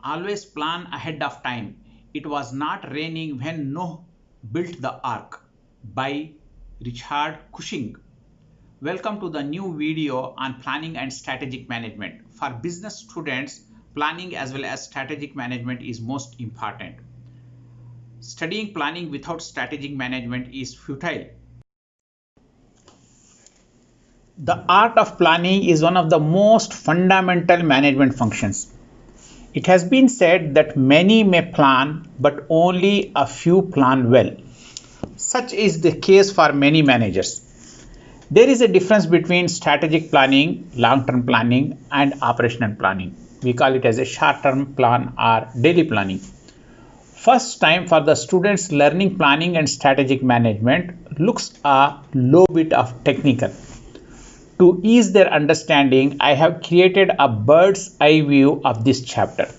Always plan ahead of time. It was not raining when Noah built the ark. By Richard Cushing. Welcome to the new video on planning and strategic management. For business students, planning as well as strategic management is most important. Studying planning without strategic management is futile. The art of planning is one of the most fundamental management functions. It has been said that many may plan, but only a few plan well. Such is the case for many managers. There is a difference between strategic planning, long-term planning, and operational planning. We call it as a short-term plan or daily planning. First time for the students learning planning and strategic management looks a low bit of technical. To ease their understanding, I have created a bird's eye view of this chapter.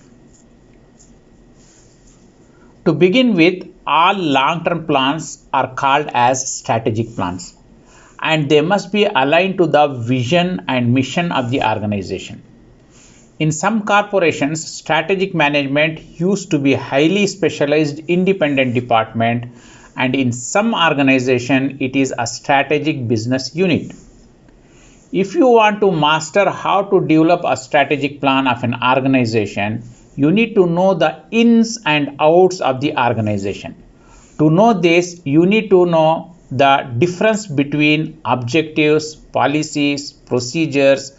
To begin with, all long-term plans are called as strategic plans, and they must be aligned to the vision and mission of the organization. In some corporations, strategic management used to be highly specialized independent department, and in some organization it is a strategic business unit. If you want to master how to develop a strategic plan of an organization, you need to know the ins and outs of the organization. To know this, you need to know the difference between objectives, policies, procedures,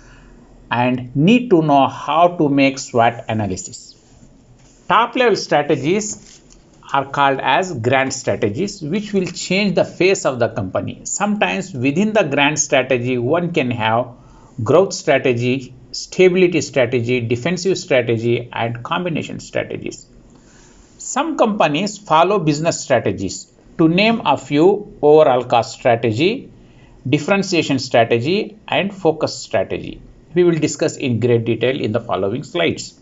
and need to know how to make SWOT analysis. Top level strategies are called as grand strategies, which will change the face of the company. Sometimes within the grand strategy, one can have growth strategy, stability strategy, defensive strategy, and combination strategies. Some companies follow business strategies. To name a few: overall cost strategy, differentiation strategy, and focus strategy. We will discuss in great detail in the following slides.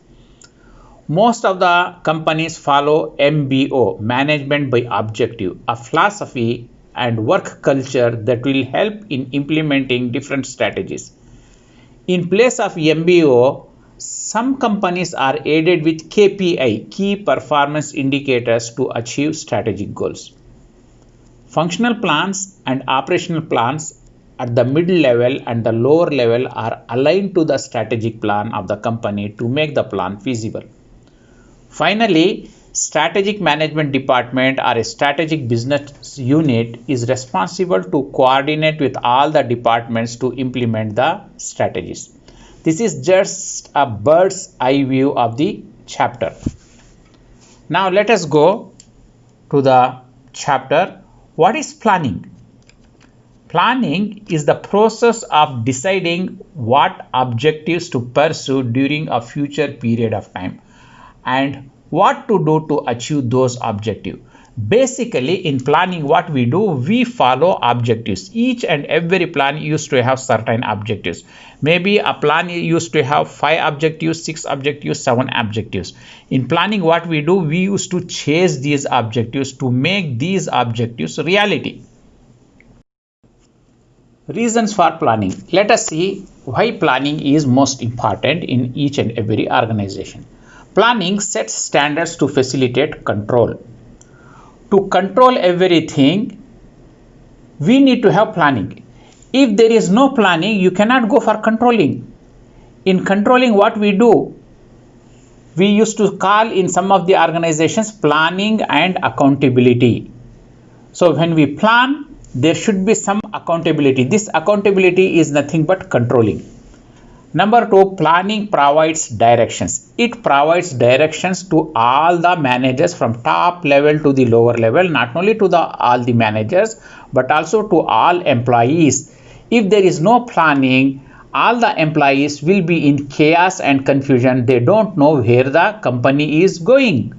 Most of the companies follow MBO, management by objective, a philosophy and work culture that will help in implementing different strategies. In place of MBO, some companies are aided with KPI, key performance indicators, to achieve strategic goals. Functional plans and operational plans at the middle level and the lower level are aligned to the strategic plan of the company to make the plan feasible. Finally, strategic management department or a strategic business unit is responsible to coordinate with all the departments to implement the strategies. This is just a bird's eye view of the chapter. Now let us go to the chapter. What is planning? Planning is the process of deciding what objectives to pursue during a future period of time and what to do to achieve those objectives. Basically, in planning, what we do, we follow objectives. Each and every plan used to have certain objectives. Maybe a plan used to have 5 objectives, 6 objectives, 7 objectives. In planning, what we do, we used to chase these objectives to make these objectives reality. Reasons for planning. Let us see why planning is most important in each and every organization. Planning sets standards to facilitate control. To control everything, we need to have planning. If there is no planning, you cannot go for controlling. In controlling, what we do, we used to call in some of the organizations planning and accountability. So when we plan, there should be some accountability. This accountability is nothing but controlling. Number 2, planning provides directions. It provides directions to all the managers from top level to the lower level, not only to all the managers, but also to all employees. If there is no planning, all the employees will be in chaos and confusion. They don't know where the company is going.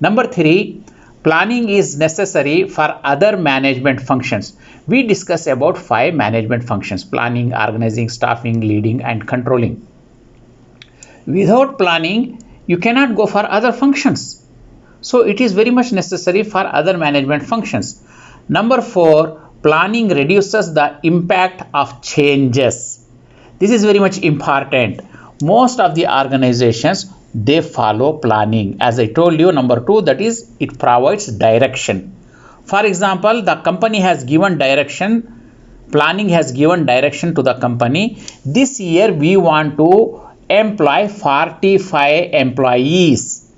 Number 3, planning is necessary for other management functions. We discuss about 5 management functions: planning, organizing, staffing, leading, and controlling. Without planning, you cannot go for other functions. So it is very much necessary for other management functions. Number 4, planning reduces the impact of changes. This is very much important. Most of the organizations they follow planning. As I told you, number two, that is, it provides direction. For example, the company has given direction, planning has given direction to the company. This year we want to employ 45 employees.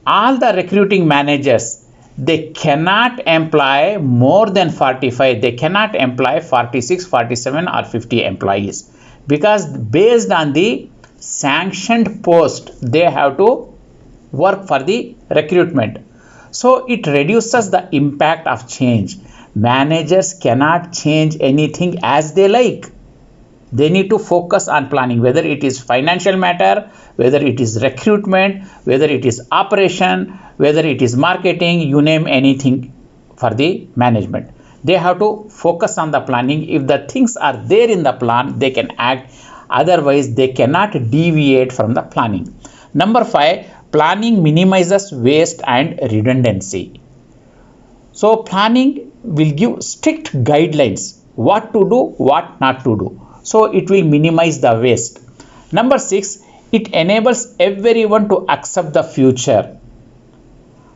All the recruiting managers, they cannot employ more than 45, they cannot employ 46, 47 or 50 employees, because based on the sanctioned post they have to work for the recruitment. So it reduces the impact of change. Managers cannot change anything as they like. They need to focus on planning, whether it is financial matter, whether it is recruitment, whether it is operation, whether it is marketing, you name anything for the management. They have to focus on the planning. If the things are there in the plan, they can act. Otherwise, they cannot deviate from the planning. Number 5, planning minimizes waste and redundancy. So planning will give strict guidelines, what to do, what not to do. So it will minimize the waste. Number 6, it enables everyone to accept the future.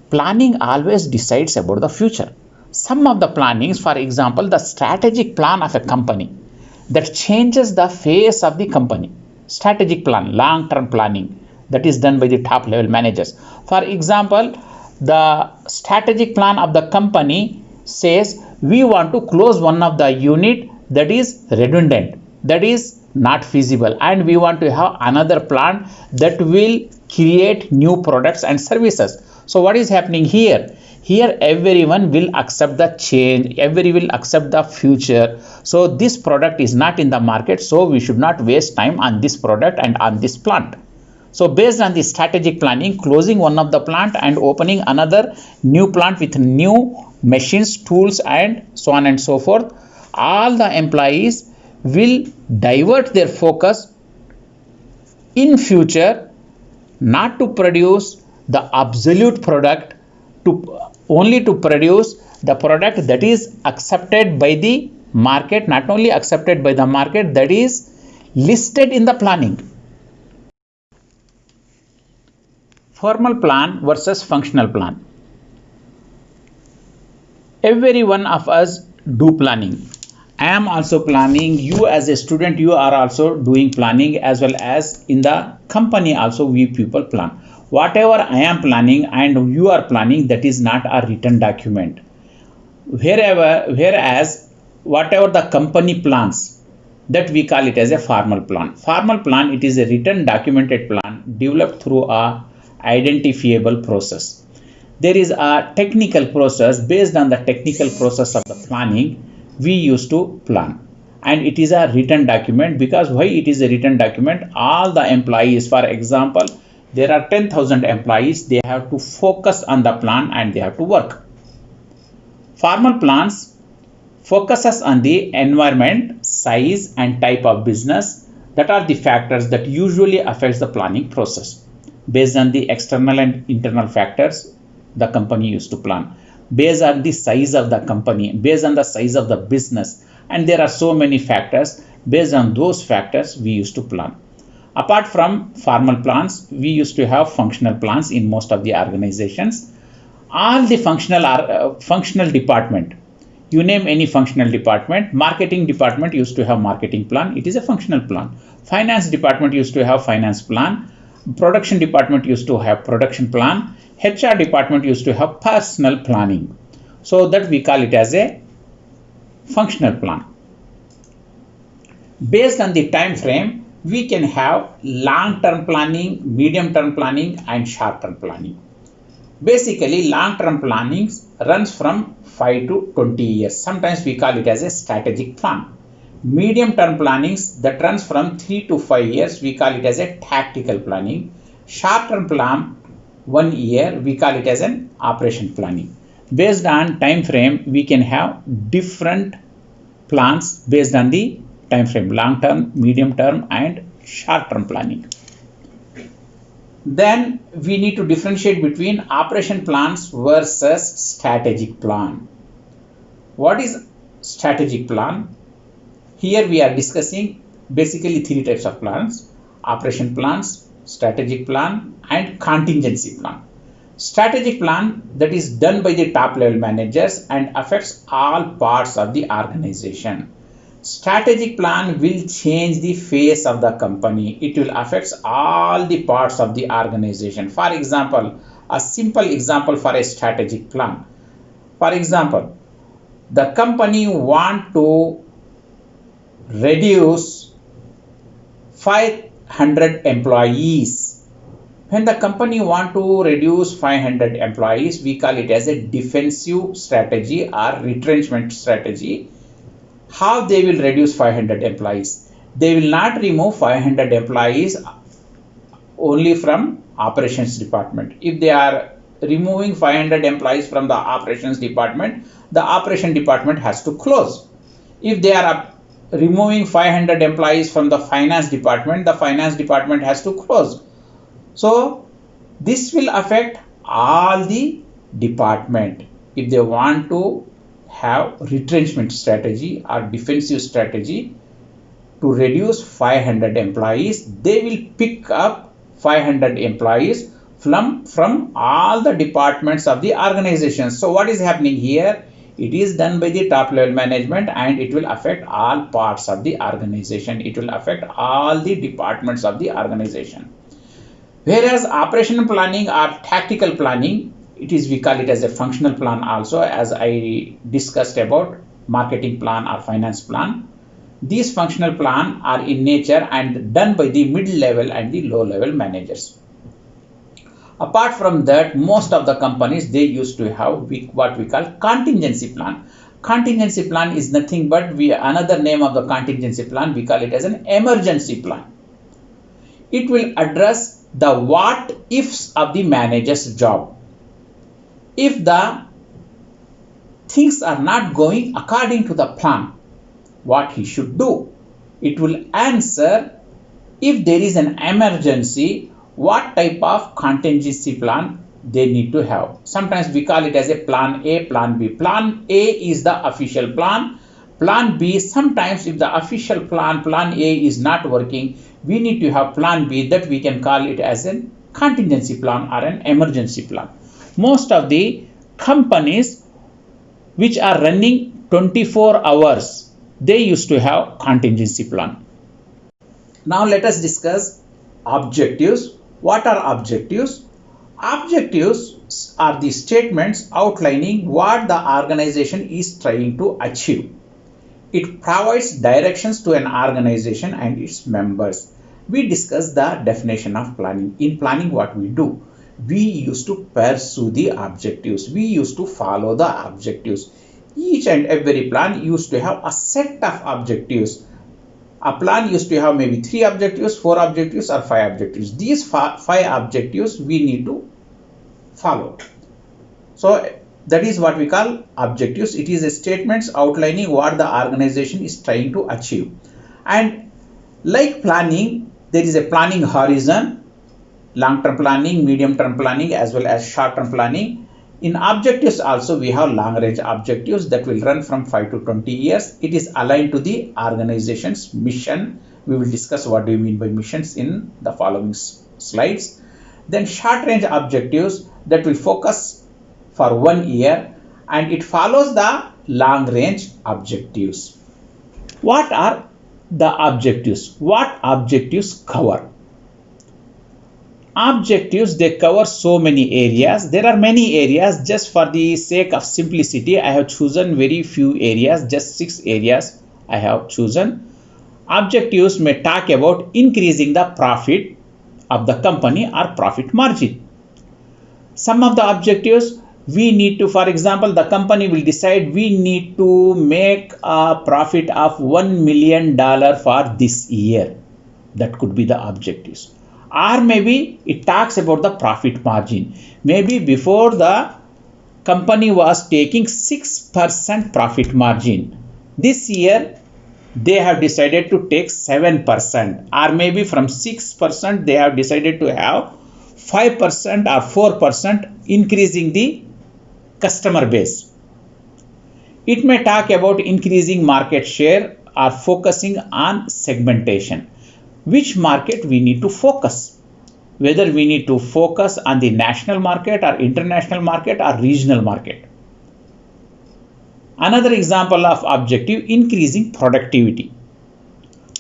Planning always decides about the future. Some of the plannings, for example, the strategic plan of a company, that changes the face of the company. Strategic plan, long-term planning, that is done by the top level managers. For example, the strategic plan of the company says we want to close one of the unit that is redundant, that is not feasible, and we want to have another plant that will create new products and services. So what is happening here? Here everyone will accept the change, everyone will accept the future. So this product is not in the market, so we should not waste time on this product and on this plant. So based on the strategic planning, closing one of the plant and opening another new plant with new machines, tools and so on and so forth, all the employees will divert their focus in future, not to produce the absolute product, to only to produce the product that is accepted by the market, not only accepted by the market, that is listed in the planning. Formal plan versus functional plan. Every one of us do planning. I am also planning. You as a student, you are also doing planning, as well as in the company also we people plan. Whatever I am planning and you are planning, that is not a written document. Whereas whatever the company plans, that we call it as a formal plan. Formal plan, it is a written documented plan developed through a identifiable process. There is a technical process. Based on the technical process of the planning, we used to plan, and it is a written document. Because why it is a written document? All the employees, for example, there are 10,000 employees, they have to focus on the plan and they have to work. Formal plans focuses on the environment, size and type of business. That are the factors that usually affects the planning process. Based on the external and internal factors, the company used to plan. Based on the size of the company, based on the size of the business, and there are so many factors. Based on those factors, we used to plan. Apart from formal plans, we used to have functional plans in most of the organizations. All the functional department, you name any functional department. Marketing department used to have marketing plan, it is a functional plan. Finance department used to have finance plan. Production department used to have production plan. HR department used to have personal planning. So that we call it as a functional plan. Based on the time frame, we can have long-term planning, medium-term planning and short-term planning. Basically, long-term planning runs from 5 to 20 years. Sometimes we call it as a strategic plan. Medium-term plannings that runs from 3 to 5 years, we call it as a tactical planning. Short-term plan, 1 year, we call it as an operation planning. Based on time frame, we can have different plans based on the time frame: long term, medium term and short term planning. Then we need to differentiate between operation plans versus strategic plan. What is strategic plan? Here we are discussing basically 3 types of plans: operation plans, strategic plan and contingency plan. Strategic plan that is done by the top level managers and affects all parts of the organization. Strategic plan will change the face of the company. It will affect all the parts of the organization. For example, a simple example for a strategic plan. For example, the company want to reduce 500 employees. When the company want to reduce 500 employees, we call it as a defensive strategy or retrenchment strategy. How they will reduce 500 employees? They will not remove 500 employees only from operations department. If they are removing 500 employees from the operations department, the operation department has to close. If they are removing 500 employees from the finance department, the finance department has to close. So this will affect all the department. If they want to have retrenchment strategy or defensive strategy to reduce 500 employees, they will pick up 500 employees from all the departments of the organization. So what is happening here? It is done by the top level management and it will affect all parts of the organization. It will affect all the departments of the organization. Whereas operational planning or tactical planning, we call it as a functional plan also, as I discussed about marketing plan or finance plan. These functional plan are in nature and done by the mid level and the low level managers. Apart from that, most of the companies, they used to have what we call contingency plan. Contingency plan is nothing but another name of the contingency plan, we call it as an emergency plan. It will address the what ifs of the manager's job. If the things are not going according to the plan, what he should do? It will answer if there is an emergency, what type of contingency plan they need to have. Sometimes we call it as a plan A, plan B. Plan A is the official plan. Plan B, sometimes if the official plan A is not working, we need to have plan B, that we can call it as a contingency plan or an emergency plan. Most of the companies which are running 24 hours, they used to have contingency plan. Now let us discuss objectives. What are objectives? Objectives are the statements outlining what the organization is trying to achieve. It provides directions to an organization and its members. We discussed the definition of planning. In planning, what we do? We used to pursue the objectives. We used to follow the objectives. Each and every plan used to have a set of objectives. A plan used to have maybe 3 objectives, 4 objectives or 5 objectives. These 5 objectives we need to follow. So that is what we call objectives. It is a statements outlining what the organization is trying to achieve. And like planning, there is a planning horizon, long-term planning, medium-term planning, as well as short-term planning. In objectives also, we have long-range objectives that will run from 5 to 20 years. It is aligned to the organization's mission. We will discuss what do you mean by missions in the following slides. Then short-range objectives that will focus for 1 year and it follows the long-range objectives. What are the objectives? What objectives cover? Objectives, they cover so many areas. There are many areas. Just for the sake of simplicity, I have chosen very few areas, just 6 areas I have chosen. Objectives may talk about increasing the profit of the company or profit margin. Some of the objectives we need to, for example, the company will decide we need to make a profit of $1 million for this year. That could be the objectives. Or maybe it talks about the profit margin. Maybe before the company was taking 6% profit margin. This year they have decided to take 7%, or maybe from 6% they have decided to have 5% or 4%, increasing the customer base. It may talk about increasing market share or focusing on segmentation. Which market we need to focus? whether we need to focus on the national market or international market or regional market. Another example of objective, increasing productivity.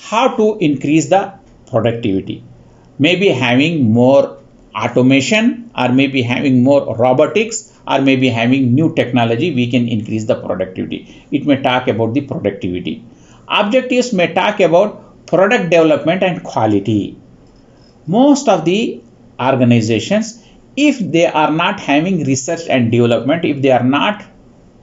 How to increase the productivity? Maybe having more automation, or maybe having more robotics, or maybe having new technology, we can increase the productivity. It may talk about the productivity. Objectives may talk about product development and quality. Most of the organizations, if they are not having research and development, if they are not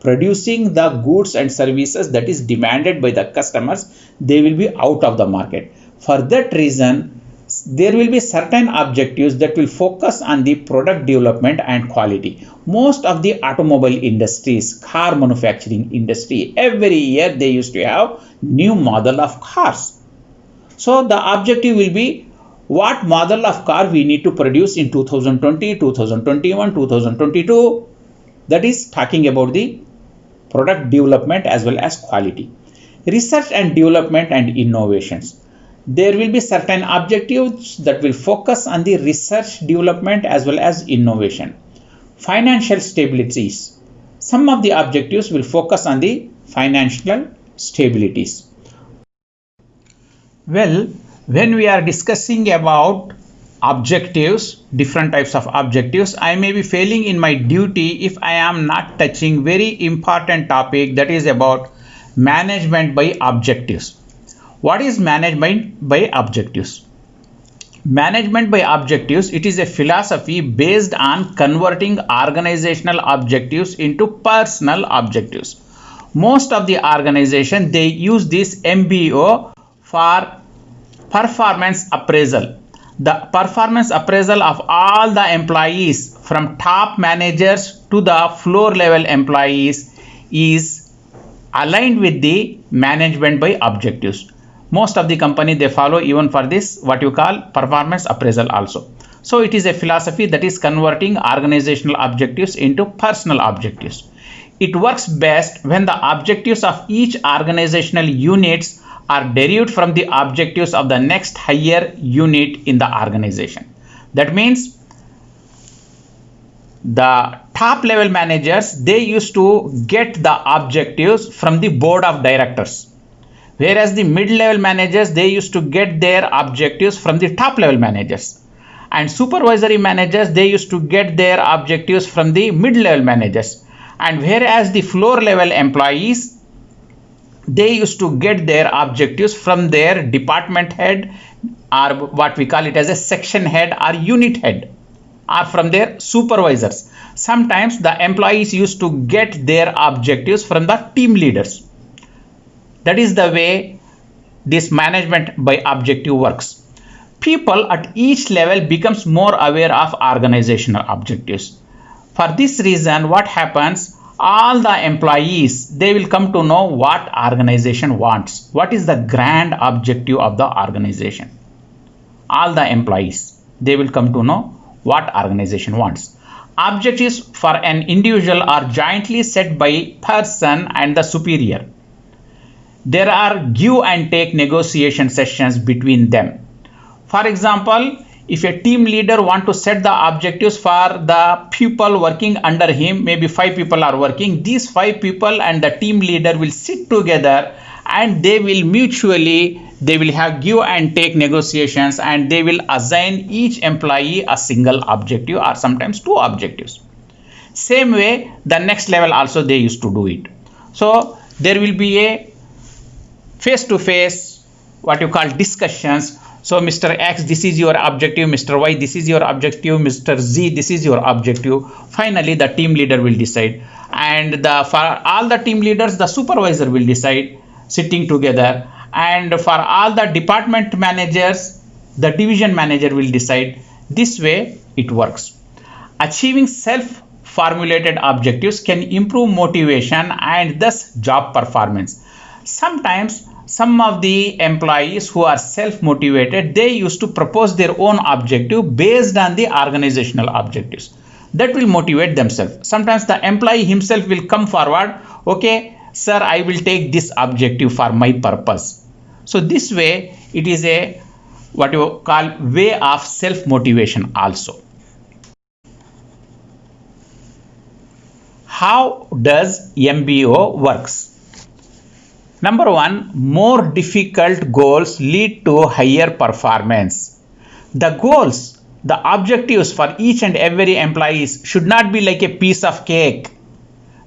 producing the goods and services that is demanded by the customers, they will be out of the market. For that reason, there will be certain objectives that will focus on the product development and quality. Most of the automobile industries, car manufacturing industry, every year they used to have new model of cars. So the objective will be what model of car we need to produce in 2020, 2021, 2022. That is talking about the product development as well as quality. Research and development and innovations. There will be certain objectives that will focus on the research, development as well as innovation. Financial stabilities. Some of the objectives will focus on the financial stabilities. Well, when we are discussing about objectives, different types of objectives, I may be failing in my duty if I am not touching very important topic, that is about management by objectives. What is management by objectives? Management by objectives, it is a philosophy based on converting organizational objectives into personal objectives. Most of the organization, they use this MBO for performance appraisal. The performance appraisal of all the employees from top managers to the floor level employees is aligned with the management by objectives. Most of the company, they follow even for this what you call performance appraisal also. So it is a philosophy that is converting organizational objectives into personal objectives. It works best when the objectives of each organizational units are derived from the objectives of the next higher unit in the organization. That means the top level managers, they used to get the objectives from the board of directors, whereas the mid level managers, they used to get their objectives from the top level managers, and supervisory managers, they used to get their objectives from the mid level managers, and whereas the floor level employees, they used to get their objectives from their department head, or what we call it as a section head or unit head, or from their supervisors. Sometimes the employees used to get their objectives from the team leaders. That is the way this management by objective works. People at each level becomes more aware of organizational objectives. For this reason, what happens, all the employees, they will come to know what organization wants, what is the grand objective of the organization. All the employees, they will come to know what organization wants. Objectives for an individual are jointly set by person and the superior. There are give and take negotiation sessions between them. For example, if a team leader want to set the objectives for the people working under him, maybe 5 people are working, these 5 people and the team leader will sit together and they will mutually, they will have give and take negotiations, and they will assign each employee a single objective or sometimes 2 objectives. Same way, the next level also they used to do it. So there will be a face-to-face, what you call discussions. So Mr. X, this is your objective, Mr. Y, this is your objective, Mr. Z, this is your objective. Finally, the team leader will decide, and for all the team leaders, the supervisor will decide, sitting together, and for all the department managers, the division manager will decide. This way it works. Achieving self-formulated objectives can improve motivation and thus job performance. Sometimes some of the employees who are self-motivated, they used to propose their own objective based on the organizational objectives. That will motivate themselves. Sometimes the employee himself will come forward, okay, sir, I will take this objective for my purpose. So this way, it is a what you call way of self motivation also. How does MBO works? Number one, more difficult goals lead to higher performance. The goals, the objectives for each and every employee should not be like a piece of cake.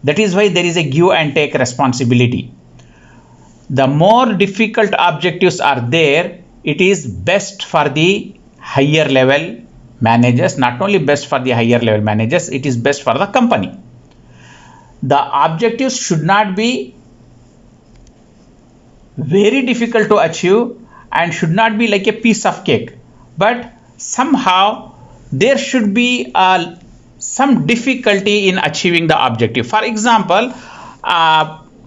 That is why there is a give and take responsibility. The more difficult objectives are there, it is best for the higher level managers. Not only best for the higher level managers, it is best for the company. The objectives should not be very difficult to achieve and should not be like a piece of cake, but somehow there should be some difficulty in achieving the objective. For example,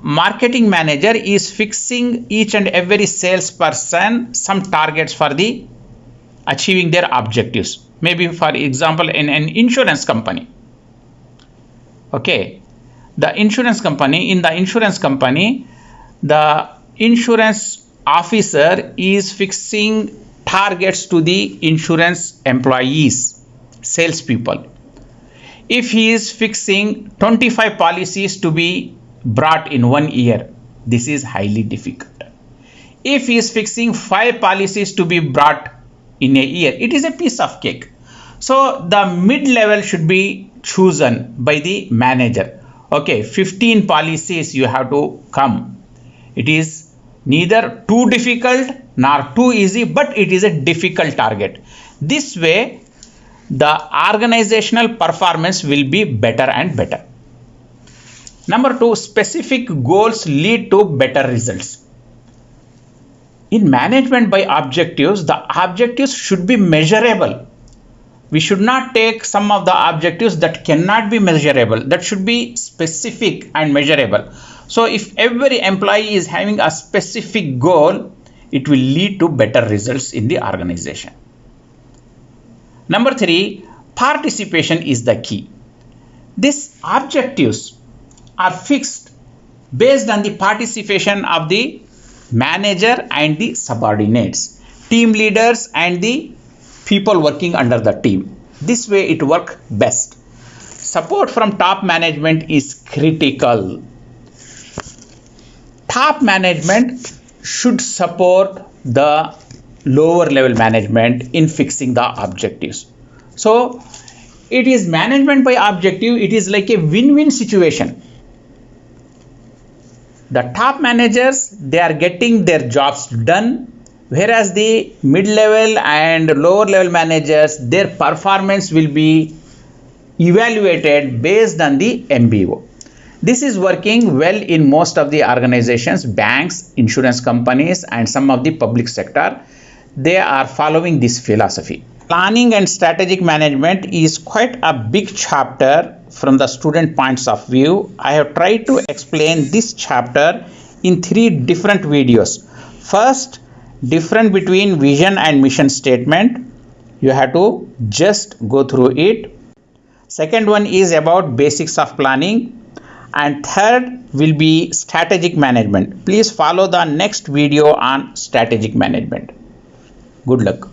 marketing manager is fixing each and every salesperson some targets for the achieving their objectives. Maybe for example in an insurance company. Okay, the insurance company, the insurance officer is fixing targets to the insurance employees, salespeople. If he is fixing 25 policies to be brought in 1 year, this is highly difficult. If he is fixing 5 policies to be brought in a year, it is a piece of cake. So the mid level should be chosen by the manager. Okay, 15 policies you have to come. It is neither too difficult nor too easy, but it is a difficult target. This way the organizational performance will be better and better. Number 2, specific goals lead to better results. In management by objectives, the objectives should be measurable. We should not take some of the objectives that cannot be measurable. That should be specific and measurable. So if every employee is having a specific goal, it will lead to better results in the organization. Number 3, participation is the key. These objectives are fixed based on the participation of the manager and the subordinates, team leaders and the people working under the team. This way it works best. Support from top management is critical. Top management should support the lower level management in fixing the objectives. So it is management by objective. It is like a win-win situation. The top managers, they are getting their jobs done, whereas the mid-level and lower-level managers, their performance will be evaluated based on the MBO. This is working well in most of the organizations, banks, insurance companies, and some of the public sector. They are following this philosophy. Planning and strategic management is quite a big chapter from the student points of view. I have tried to explain this chapter in 3 different videos. First, difference between vision and mission statement. You have to just go through it. Second one is about basics of planning. And third will be strategic management. Please follow the next video on strategic management. Good luck.